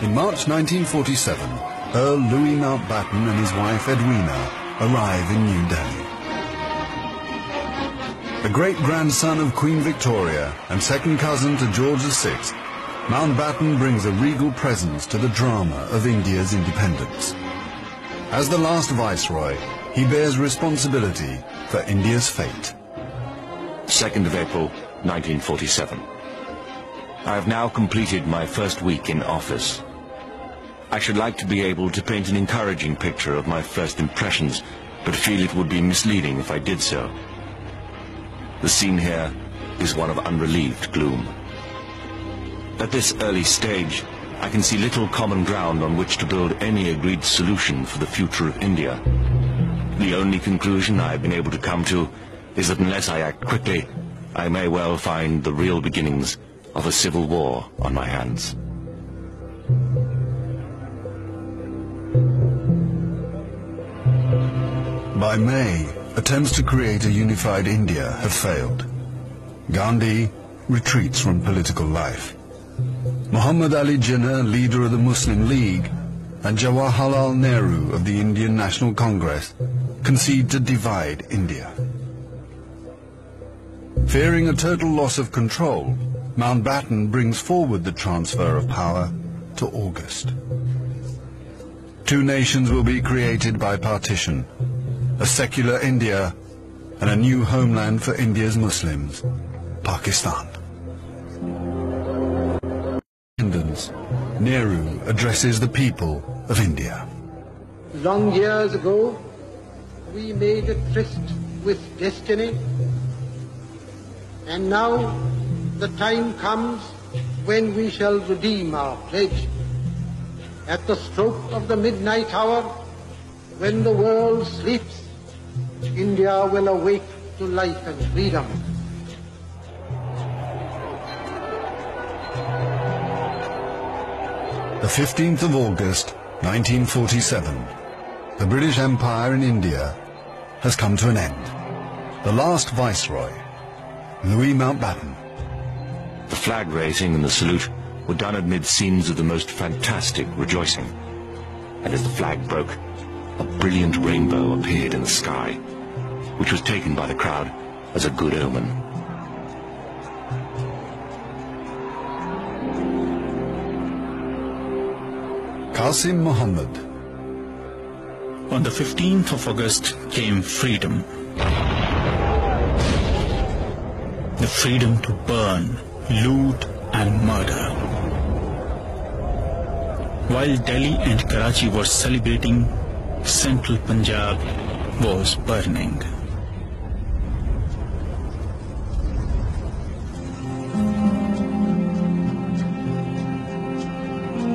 In March 1947, Earl Louis Mountbatten and his wife Edwina arrive in New Delhi. The great-grandson of Queen Victoria and second cousin to George VI, Mountbatten brings a regal presence to the drama of India's independence. As the last viceroy, he bears responsibility for India's fate. 2nd of April, 1947. I have now completed my first week in office. I should like to be able to paint an encouraging picture of my first impressions, but feel it would be misleading if I did so. The scene here is one of unrelieved gloom. At this early stage, I can see little common ground on which to build any agreed solution for the future of India. The only conclusion I have been able to come to is that unless I act quickly, I may well find the real beginnings of a civil war on my hands. By May, attempts to create a unified India have failed. Gandhi retreats from political life. Muhammad Ali Jinnah, leader of the Muslim League, and Jawaharlal Nehru of the Indian National Congress concede to divide India. Fearing a total loss of control, Mountbatten brings forward the transfer of power to August. Two nations will be created by partition, a secular India and a new homeland for India's Muslims, Pakistan. Nehru addresses the people of India. Long years ago, we made a tryst with destiny, and now the time comes when we shall redeem our pledge. At the stroke of the midnight hour, when the world sleeps, India will awake to life and freedom. The 15th of August, 1947, the British Empire in India has come to an end. The last viceroy, Louis Mountbatten. The flag raising and the salute were done amid scenes of the most fantastic rejoicing. And as the flag broke, a brilliant rainbow appeared in the sky, which was taken by the crowd as a good omen. Qasim Muhammad. On the 15th of August came freedom. The freedom to burn, loot and murder. While Delhi and Karachi were celebrating, central Punjab was burning.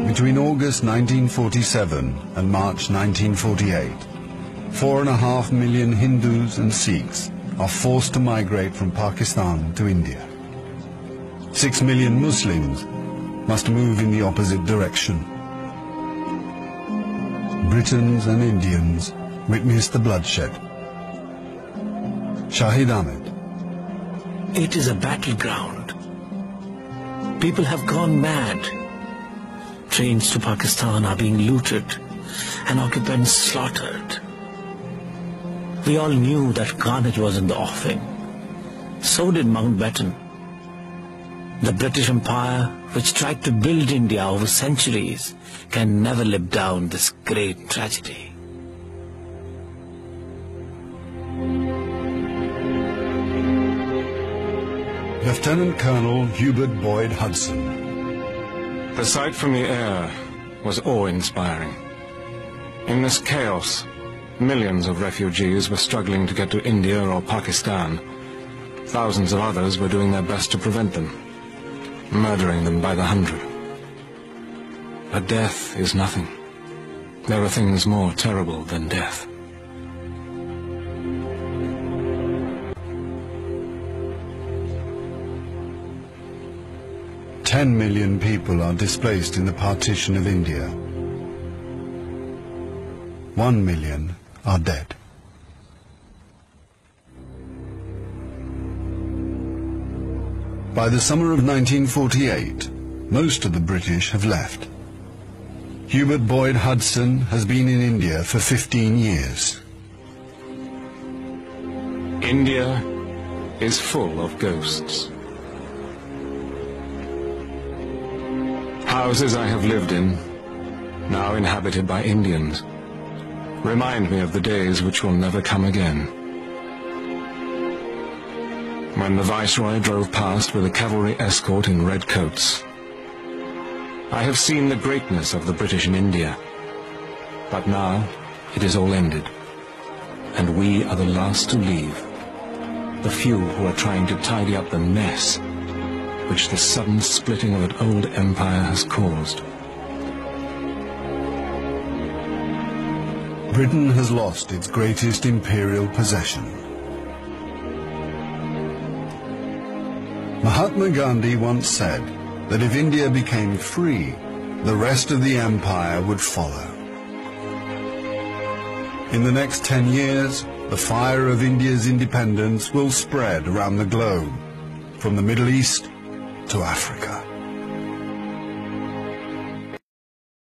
Between August 1947 and March 1948, 4.5 million Hindus and Sikhs are forced to migrate from Pakistan to India. 6 million Muslims must move in the opposite direction. Britons and Indians witness the bloodshed. Shahid Ahmed. It is a battleground. People have gone mad. Trains to Pakistan are being looted and occupants slaughtered. We all knew that carnage was in the offing. So did Mountbatten. The British Empire, which tried to build India over centuries, can never live down this great tragedy. Lieutenant Colonel Hubert Boyd Hudson. The sight from the air was awe-inspiring. In this chaos, millions of refugees were struggling to get to India or Pakistan. Thousands of others were doing their best to prevent them, murdering them by the hundred. But death is nothing. There are things more terrible than death. Ten million people are displaced in the partition of India. 1 million are dead. By the summer of 1948, most of the British have left. Hubert Boyd Hudson has been in India for 15 years. India is full of ghosts. Houses I have lived in, now inhabited by Indians, remind me of the days which will never come again. When the Viceroy drove past with a cavalry escort in red coats, I have seen the greatness of the British in India, but now it is all ended, and we are the last to leave, the few who are trying to tidy up the mess which the sudden splitting of an old empire has caused. Britain has lost its greatest imperial possession. Mahatma Gandhi once said that if India became free, the rest of the empire would follow. In the next 10 years, the fire of India's independence will spread around the globe, from the Middle East to Africa.